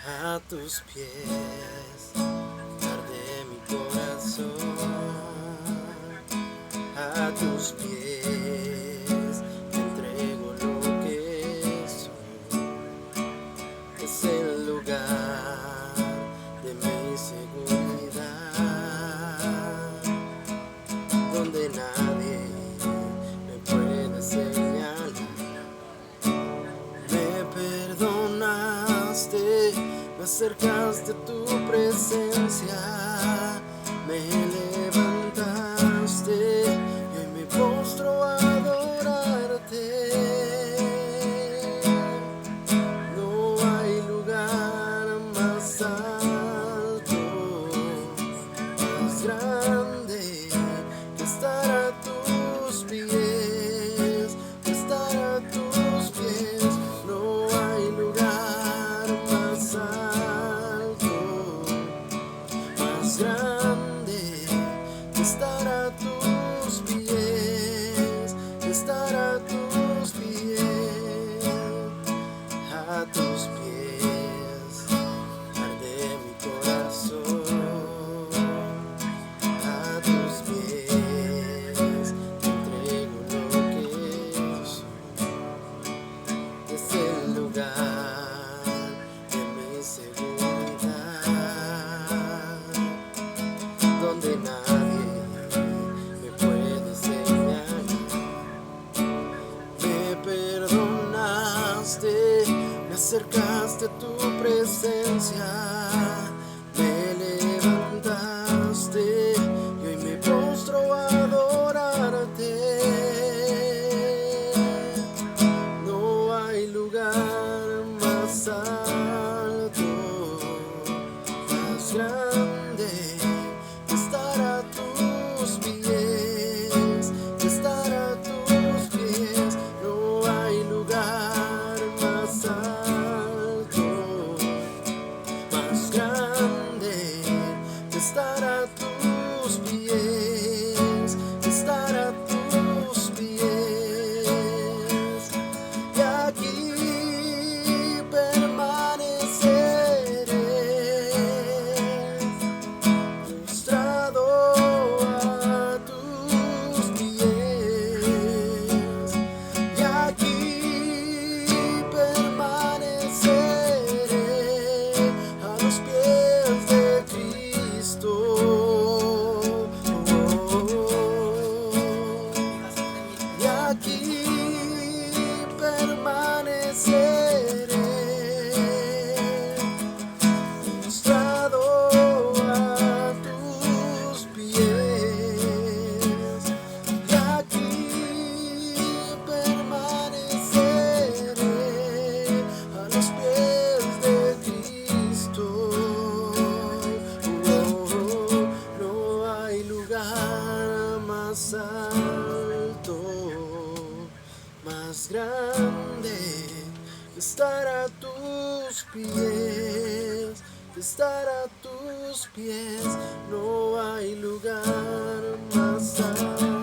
A tus pies arde mi corazón, a tus pies te entrego lo que soy. Es el lugar de mi seguridad, donde nadie me puede señalar. Me perdonaste, me acercaste a tu presencia, me levantaste y hoy me postro a adorarte. No hay lugar más alto, más grande que estar a tus pies, que estar a tus pies. No hay lugar más alto, más grande que estar a tus pies, que estar a tus pies. A tus pies arde mi corazón, a tus pies te entrego lo que soy. Es el lugar de mi seguridad, donde nadie me puede señalar. Me perdonaste, me acercaste a tu presencia, me levantaste y hoy me postro a adorarte. No hay lugar más alto, más grande que estar a tus pies, que estar a tus pies. No hay lugar más alto, más grande que estar a tus pies, que estar a tus pies. Y aquí permaneceré, postrado a tus pies. Y aquí permaneceré a los pies de Cristo. Y aquí permaneceré, postrado a tus pies. Y aquí permaneceré a los pies de Cristo. No hay lugar más alto, más grande que estar a tus pies, que estar a tus pies. No hay lugar más alto.